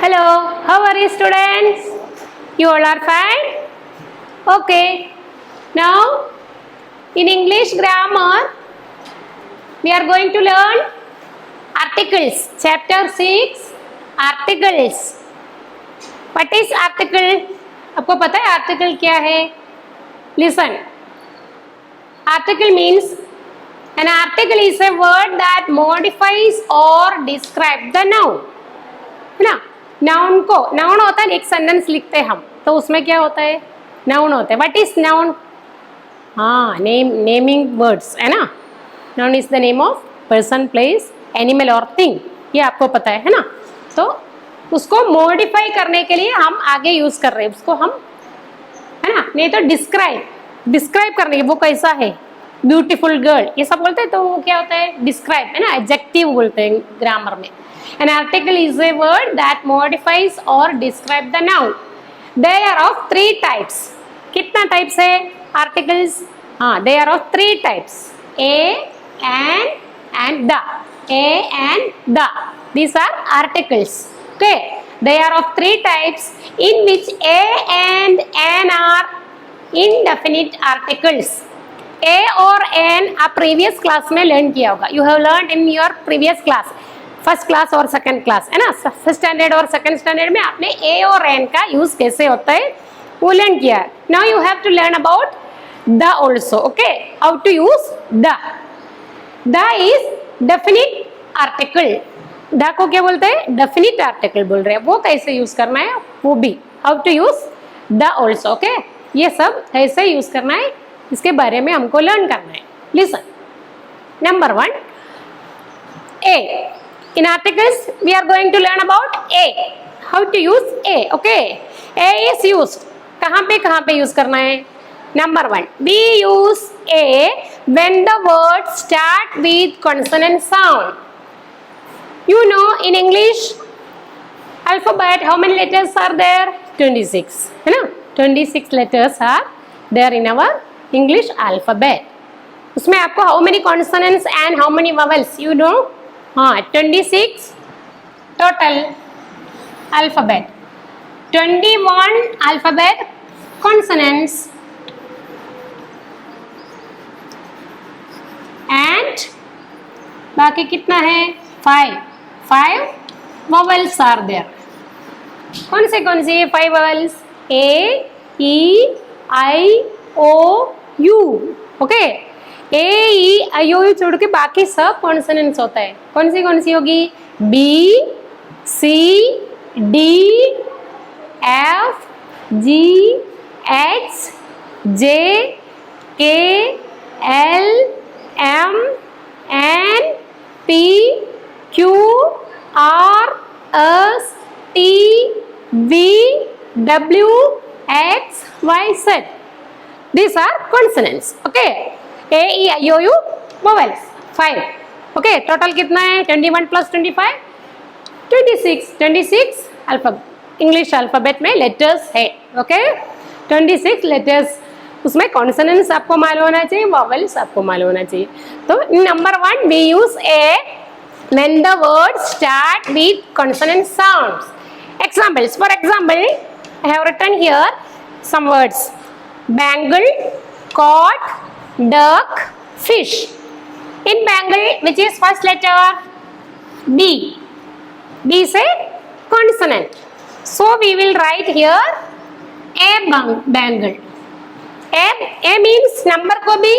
Hello, how are you students? You all are fine? Okay. Now, in English grammar, we are going to learn articles. Chapter 6, articles. What is article? आपको पता है article क्या है? Listen. Article means an article is a word that modifies or describes the noun. है ना? Noun को noun होता है, एक सेंटेंस लिखते हैं हम तो उसमें क्या होता है, नाउन होता है. What is noun? हाँ, नेमिंग वर्ड्स है ना. Noun is the name of person, place, animal और थिंग. ये आपको पता है ना. तो उसको मॉडिफाई करने के लिए हम आगे यूज कर रहे हैं उसको हम, है ना. नहीं तो डिस्क्राइब करने के, वो कैसा है, ब्यूटीफुल गर्ल, ये सब बोलते हैं तो वो क्या होता है, डिस्क्राइब है ना, एडजेक्टिव बोलते हैं ग्रामर में. An article is a word that modifies or describes the noun. They are of 3 types. कितना types है articles? हाँ, they are of 3 types. A, and the. A and the. These are articles. Okay. They are of 3 types in which a and an are indefinite articles. A और an आप previous class में learn किया होगा. You have learned in your previous class. First class और second class है ना. First standard और second standard में आपने ए और एन का यूज कैसे होता है वो लर्न किया है. Now you have to learn about the also. Okay, how to use the. The is definite article. The को क्या बोलते हैं, डेफिनिट आर्टिकल बोल रहे हैं. वो कैसे यूज करना है वो भी, how to use the also. Okay, ये सब कैसे यूज करना है इसके बारे में हमको लर्न करना है. Listen. Number 1, A. In articles, we are going to learn about A. How to use A? Okay. A is used. कहाँ पे use करना है? Number 1. We use A when the words start with consonant sound. You know, in English alphabet, how many letters are there? 26. है ना? 26 letters are there in our English alphabet. उसमें आपको how many consonants and how many vowels? You know? हाँ, 26 total alphabet, 21 alphabet consonants and बाकी कितना है, 5 vowels are there. कौन से 5 vowels? A, E, I, O, U. Okay, A E I O U छोड़ के बाकी सब कॉन्सोनेंट्स होता है. कौन सी होगी? B, C, D, F, G, H, J, K, L, M, N, P, Q, R, S, T, V, W, X, Y, Z. These are consonants. Okay. A, E, I, O, U, vowels. 5. Okay. Total कितना है? 21 plus 25? 26. 26 English alphabet में letters है. Okay. 26 letters. उसमें consonants आपको मालूम होना चाहिए, vowels आपको मालूम होना चाहिए. तो number 1 we use A when the words start with consonant sounds. Examples. For example, I have written here some words. Bangle, cot, duck, fish. In bangle, which is first letter? B. B is a consonant. So we will write here a bangle. A means number को भी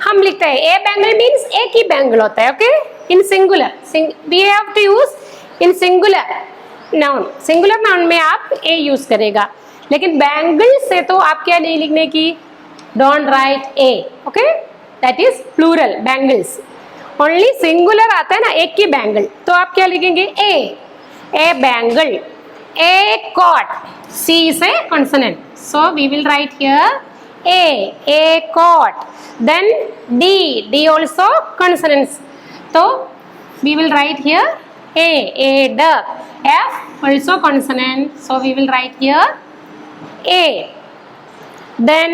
हम लिखते हैं. A bangle means एक ही bangle होता है. Okay? In singular. We have to use in singular noun. Singular noun में आप A use करेगा. लेकिन बैंगल से तो आप क्या नहीं लिखने की, don't write a. Okay, that is plural bangles. Only singular आता है ना, एक की बैंगल, तो आप क्या लिखेंगे? ए बैंगल. ए कॉट, सी से consonant, so we will write here a cot. Then D also consonants, तो we will write here a duck. F also consonant, so we will write here A. Then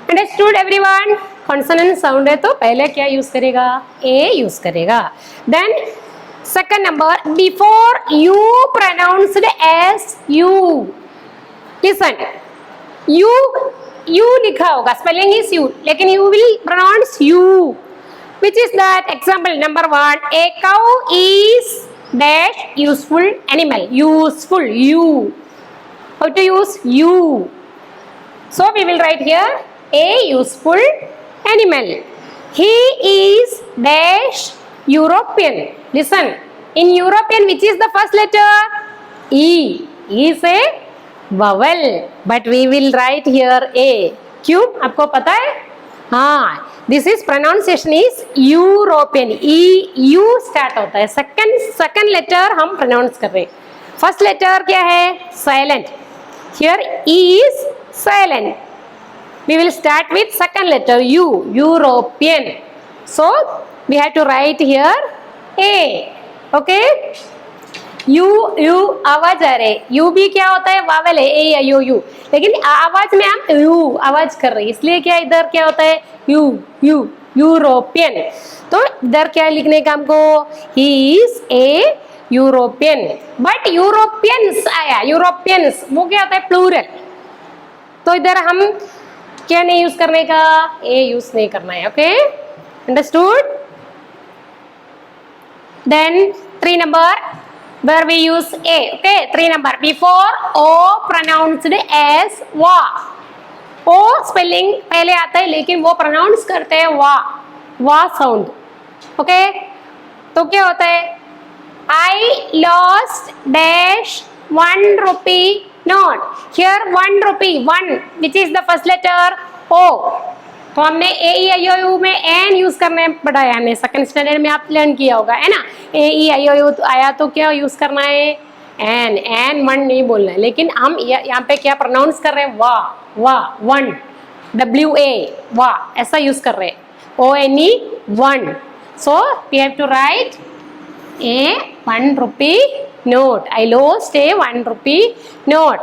understood everyone? Consonant sound है तो पहले क्या use करेगा? A use करेगा. Then Second number, before you pronounced as you. Listen, you लिखा होगा, spelling is you, लेकिन you will pronounce you. Which is that? Example number 1, a cow is dash useful animal. Useful, you. How to use you? So we will write here a useful animal. He is dash European. Listen, in European, which is the first letter? E. E is a vowel, but we will write here a. क्यों? आपको पता है? हाँ, this is pronunciation is European. E U start होता है. Second letter हम pronounce कर रहे हैं. First letter क्या है? Silent. Here E is silent. We will start with second letter U. European. So we have to write here A. Okay? You आवाज आ रहे. यू भी क्या होता है? वावल है. ए या यू, लेकिन आवाज में हम यू आवाज कर रहे हैं, इसलिए क्या इधर क्या होता है? You you European. तो इधर क्या लिखने का हमको? He is a European. But Europeans आया. यूरोपियंस वो क्या होता है? प्लूरल. तो इधर हम क्या नहीं यूज करने का? ए यूज नहीं करना है. Okay, understood? Then 3 number, where we use a. Okay, 3 number, before o pronounced as wa. o spelling पहले आता है, लेकिन वो pronounce करते हैं wa sound. okay, तो क्या होता है? I lost dash 1 rupee note. Here 1 rupee, 1 which is the first letter o. तो हमने ए ई आई ओ यू में एन यूज करने पढ़ाया, हमने सेकंड स्टैंडर्ड में आप लर्न किया होगा, है ना? ए ई आई ओ यू आया तो क्या यूज करना है? एन वन नहीं बोलना है, लेकिन हम यहाँ पे क्या प्रोनाउंस कर रहे हैं? वाह वन, डब्ल्यू ए वाह, ऐसा यूज कर रहे हैं. O N E one. So we have to write a 1 rupee note. I lost a 1 rupee note.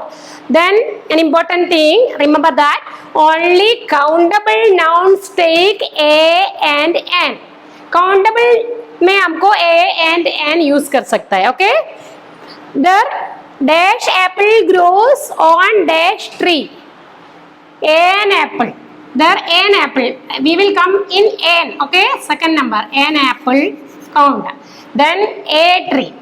Then an important thing, remember that only countable nouns take a and n. Countable में हमको a and n use कर सकता है. Okay? The dash apple grows on dash tree. An apple. There an apple. We will come in n. Okay? Second number, an apple count. Then a tree.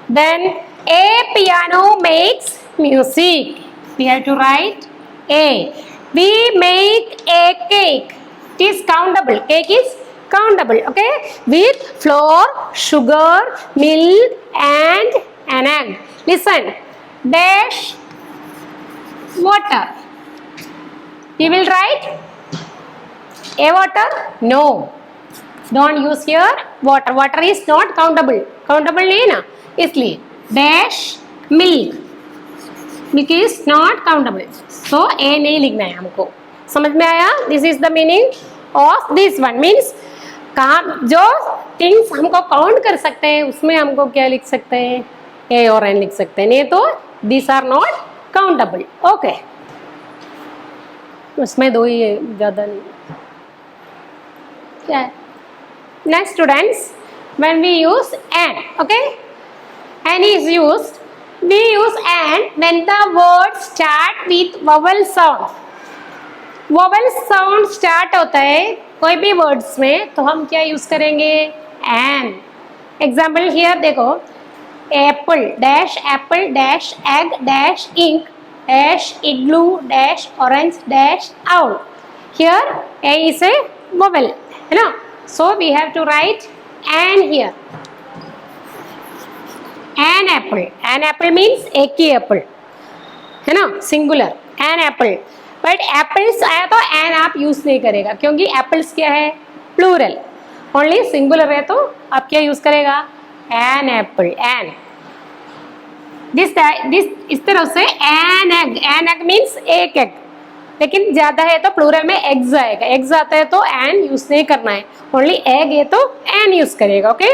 Then a piano makes music. We have to write a. We make a cake. It is countable. Cake is countable. Okay? With flour, sugar, milk and an egg. Listen. Dash water. We will write a water? No. Don't use here water. Water is not countable. Countable नहीं ना, इसलिए dash milk. Milk is not countable. So a नहीं लिखना है हमको. समझ में आया? This is the meaning of this one. Means कहाँ जो things हमको count कर सकते हैं, उसमें हमको क्या लिख सकते हैं? a और n लिख सकते हैं. नहीं तो these are not countable. Okay. उसमें दो ही है, ज़्यादा नहीं. क्या है? Next students, when we use and, okay, and is used, we use and when the words start with vowel sound. Vowel sound start होता है कोई भी words में, तो हम क्या use करेंगे? and. Example here देखो, apple dash egg dash ink dash igloo dash orange dash owl. Here a is a vowel, है ना? So we have to write an here. An apple. An apple means एक ही apple, है ना? Singular. An apple. But apples आया तो an आप use नहीं करेगा, क्योंकि apples क्या है? Plural. Only singular है तो आप क्या use करेगा? An apple. An. This इस तरह से an egg. An egg means एक egg. लेकिन ज्यादा है तो प्लूरल में एग्स आएगा. एग्स आता है तो एन यूज नहीं करना है, ओनली एग है तो एन यूज करेगा. Okay?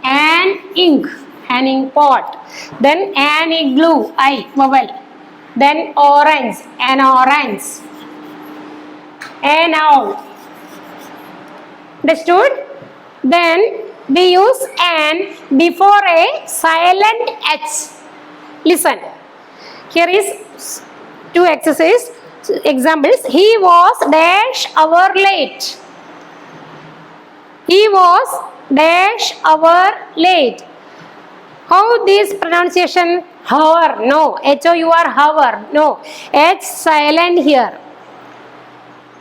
An ink, an ink pot. Then an igloo, I vowel. Then orange, an orange. An owl. Understood? Then we use an before a silent H. Listen, here is two examples. He was dash hour late. He was dash hour late. How this pronunciation? Hour, no. H-O-U-R, hour, no. H silent here.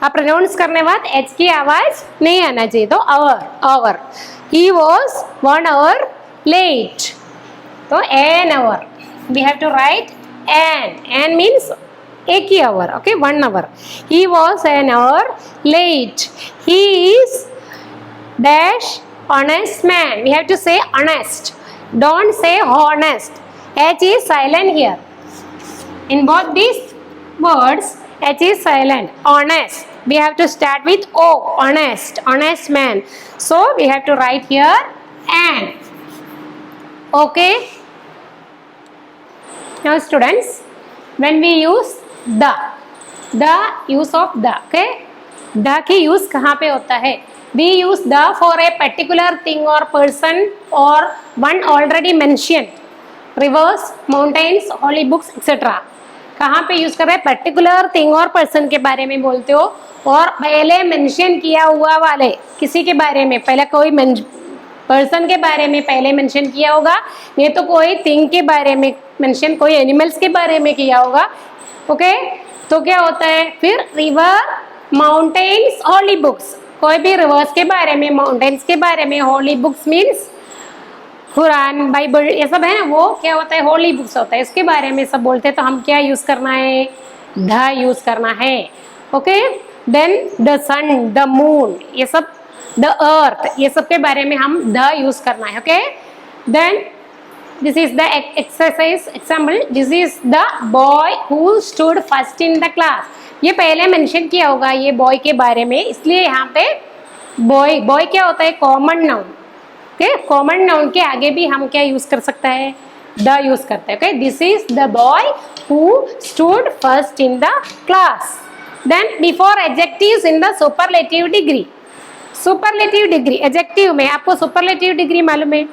आप pronounce करने बाद H की आवाज नहीं आना चाहिए, तो hour. He was 1 hour late, तो an hour. We have to write an means एक ही hour. Okay, 1 hour. He was an hour late. He is dash honest man. We have to say honest, don't say honest. H is silent here. In both these words, H is silent. Honest. We have to start with O. Honest. Honest man. So we have to write here an. Okay. Now students, when we use the use of the. Okay. The की use कहाँ पे होता है? We use the for a particular thing or person or one already mentioned. Rivers, mountains, holy books etcetera. कहाँ पे use कर रहे हैं? पर्टिकुलर थिंग और पर्सन के बारे में बोलते हो, और पहले मेंशन किया हुआ वाले किसी के बारे में, पहले कोई पर्सन के बारे में पहले मेंशन किया होगा, नहीं तो कोई थिंग के बारे में मेंशन, कोई एनिमल्स के बारे में किया होगा. ओके, तो क्या होता है फिर? River, mountains, holy books. कोई भी रिवर्स के बारे में, माउंटेन्स के बारे में, हॉली बुक्स मीन्स कुरान, बाइबल, ये सब है ना, वो क्या होता है? होली बुक्स होता है. इसके बारे में सब बोलते हैं, तो हम क्या यूज करना है? द यूज करना है. Okay, then the sun, the moon, ये सब, द अर्थ, ये सब के बारे में हम द यूज करना है. Okay, then this is the exercise example. This is the boy who stood first in the class. ये पहले मेंशन किया होगा ये बॉय के बारे में, इसलिए यहाँ पे बॉय क्या होता है? Common noun. Okay, common noun के आगे भी हम क्या यूज कर सकता है? द यूज करते हैं. Okay, this is the boy who stood first in the class. Then before adjectives in the superlative degree. Superlative degree, adjective में आपको सुपरलेटिव डिग्री मालूम है?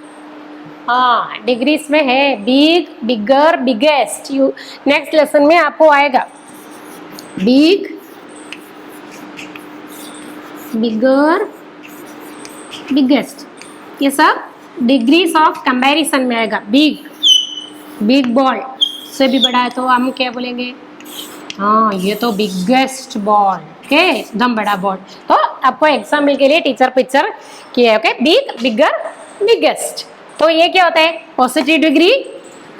हाँ, डिग्रीज में है big, bigger, biggest. You next lesson में आपको आएगा. बिग, बिगर, बिगेस्ट, ये सब डिग्रीज ऑफ कंपैरिजन में आएगा. बिग बॉल से भी बड़ा है तो हम क्या बोलेंगे? हाँ, ये तो बिगेस्ट बॉल. ओके, एकदम बड़ा बॉल. तो आपको एग्जाम्पल के लिए टीचर पिक्चर किया है. ओके, बिग, बिगर, बिगेस्ट. तो ये क्या होता है? पॉजिटिव डिग्री,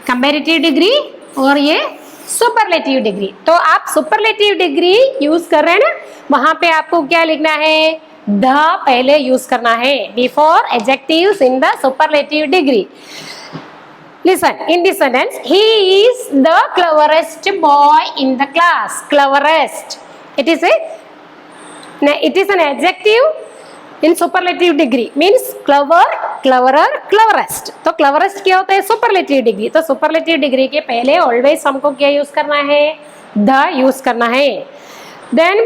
कंपैरेटिव डिग्री, और ये सुपरलेटिव डिग्री. तो आप सुपरलेटिव डिग्री यूज कर रहे हैं ना, वहां पे आपको क्या लिखना है? द पहले यूज करना है before adjectives in the superlative degree. Listen, in this sentence, he is the cleverest boy in the class. Cleverest. It is an adjective in superlative degree. Means clever, cleverer, cleverest. तो cleverest क्या होता है? superlative degree. तो superlative degree के पहले always हमको क्या use करना है? the यूज करना है. Then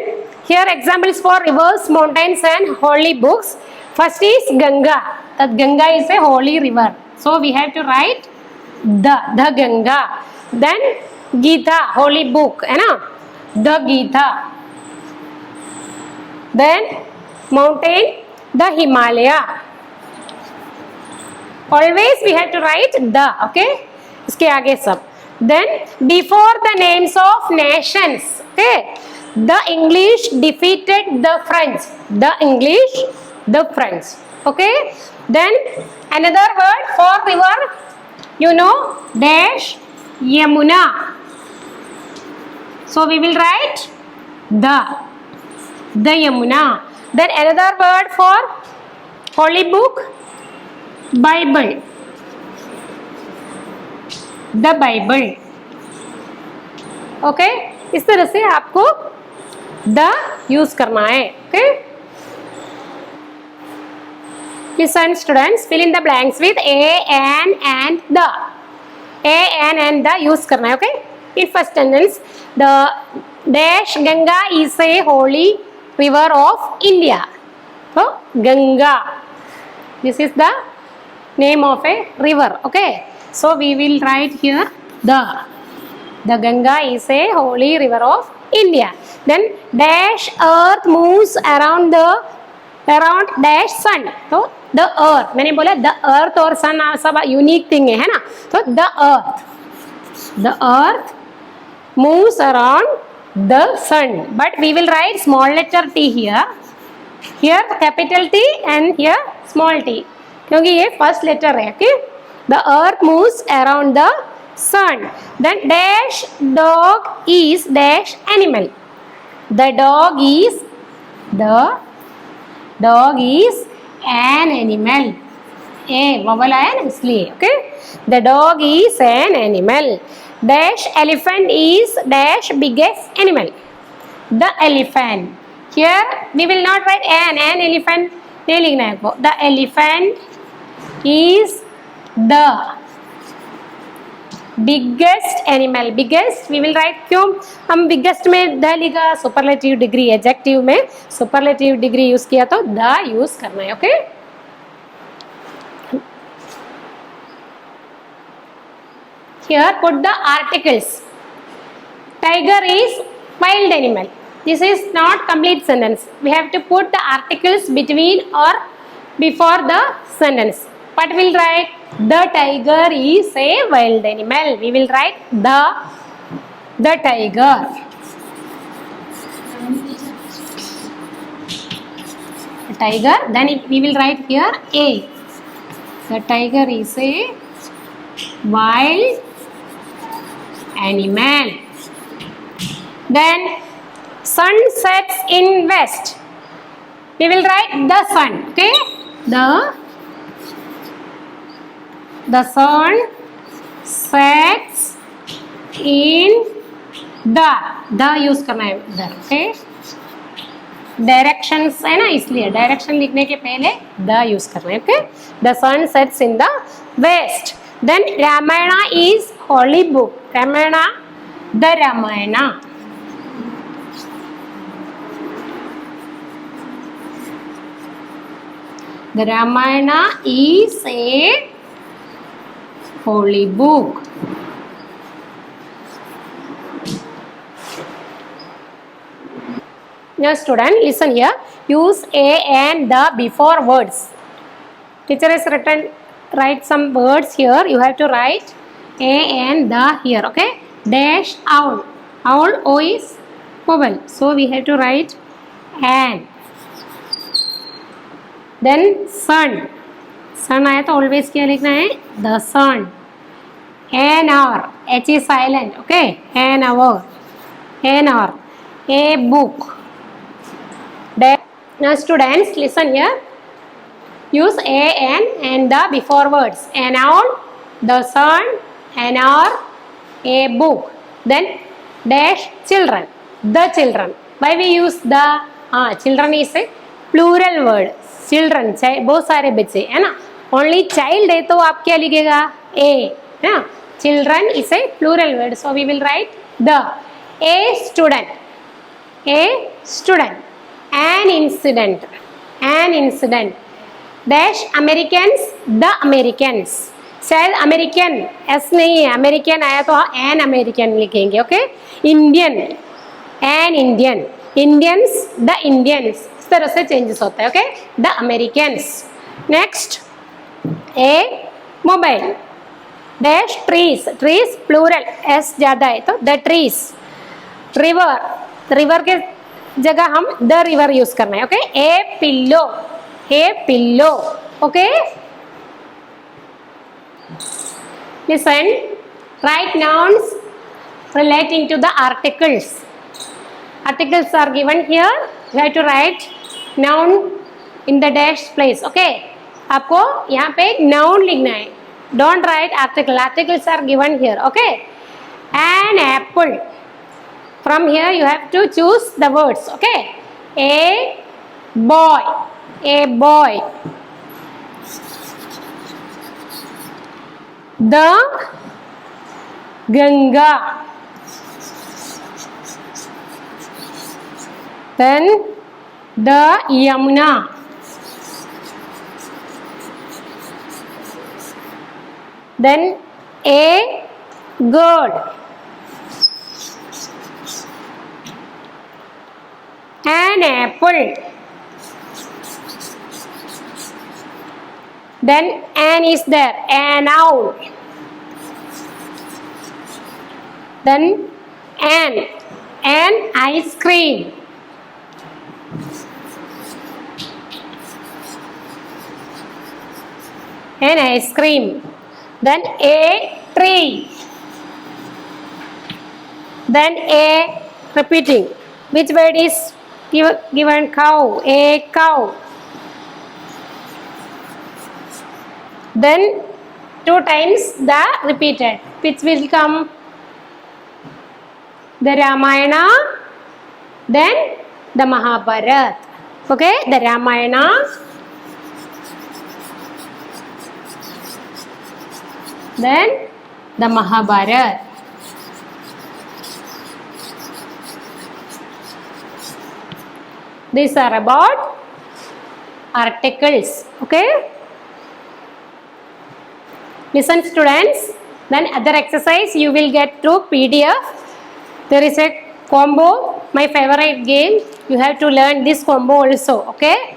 here examples for rivers, mountains and holy books. First is Ganga. That Ganga is a holy river. So we have to write the Ganga. Then Gita, holy book, है ना? The Gita. Then mountain, the Himalaya. Always we have to write the. Okay? इसके आगे सब. Then before the names of nations. Okay? The English defeated the French. The English, the French. Okay? Then another word for river, you know, dash, Yamuna. So we will write the Yamuna. Then another word for holy book, Bible. The Bible. Okay? इस तरह से आपको the use करना है. Okay, listen students, fill in the blanks with a, an and the. A, an and the use करना है. Okay, in first sentence, the dash Ganga is a holy river of India. तो Ganga, This is the name of a river. Okay, so we will write here the Ganga is a holy river of India. Then dash earth moves around dash sun. तो the earth, मैंने बोला the earth और sun सब unique thing है ना. तो the earth moves around the sun, but we will write small letter T here. Here capital T and here small t, क्योंकि ये first letter है. Okay, the earth moves around the sun. Then dash dog is dash animal. The dog is an animal. A vowel आया ना इसलिए. Okay, the dog is an animal. Dash elephant is dash biggest animal. The elephant. Here we will not write an elephant नहीं लिखना है आपको. The elephant is the biggest animal. Biggest we will write. क्यों हम biggest में the लिखा? superlative degree, adjective में superlative degree use किया तो the यूज करना है. Okay, here put the articles. Tiger is wild animal. This is not complete sentence. We have to put the articles between or before the sentence. What will write? The tiger is a wild animal. We will write the tiger. Tiger. Then we will write here a. The tiger is a wild animal. Then sun sets in west. We will write the sun. Okay, the sun sets in the use करना है इधर. Okay, directions है ना, इसलिए direction लिखने के पहले the use करना है. Okay, the sun sets in the west. Then Ramayana is holy book. Ramayana, the Ramayana. The Ramayana is a holy book. Now student, listen here. Use a and the before words. Teacher has written, write some words here. You have to write a and the here. Okay, dash owl. Owl, o is vowel, so we have to write and. Then sun. Sun आया तो always क्या लिखना है? The sun. An hour. H is silent. Okay, an hour. An hour. A book. Now students, listen here. Use a and the before words. An owl, the sun, an hour, a book. Then dash children. The children. Why we use the? Children is a plural word. Children, बहुत सारे बच्चे है ना. Only child है तो आप क्या लिखेगा? A है ना. Children is a plural word, so we will write the. A student. A student. An incident. An incident. Dash Americans, the Americans. शायद अमेरिकन एस नहीं है, अमेरिकन आया तो एन अमेरिकन लिखेंगे. Okay, Indian, an Indian, Indians, the Indians, इस तरह से changes होता है. Okay, the Americans. Next, a mobile. Dash trees. Trees plural, S ज्यादा है तो द ट्रीज. रिवर. रिवर के जगह हम द रिवर यूज करना है. Okay, A pillow. A pillow. Okay, listen. Write nouns relating to the articles. Articles are given here. You have to write noun in the dash place. Okay, आपको यहाँ पे एक noun लिखना है. Don't write article. Articles are given here. Okay, an apple. From here you have to choose the words. Okay, a boy. A boy. The Ganga. Then the Yamuna. Then a girl. An apple. Then an is there. An owl. Then an ice cream. An ice cream. Then a tree. Then a repeating. Which word is given? Cow. A cow. Then 2 times the repeated. Which will come? The Ramayana. Then the Mahabharata. Okay, the Ramayana. Then the Mahabharata. These are about articles. Okay. Listen students. Then other exercise you will get through PDF. There is a combo. My favorite game. You have to learn this combo also. Okay.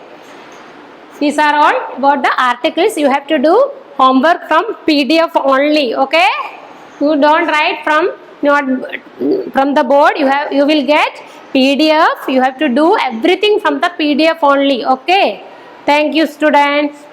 These are all about the articles. You have to do homework from PDF only. Okay. You don't write from the board. You will get PDF. You have to do everything from the PDF only. Okay. Thank you students.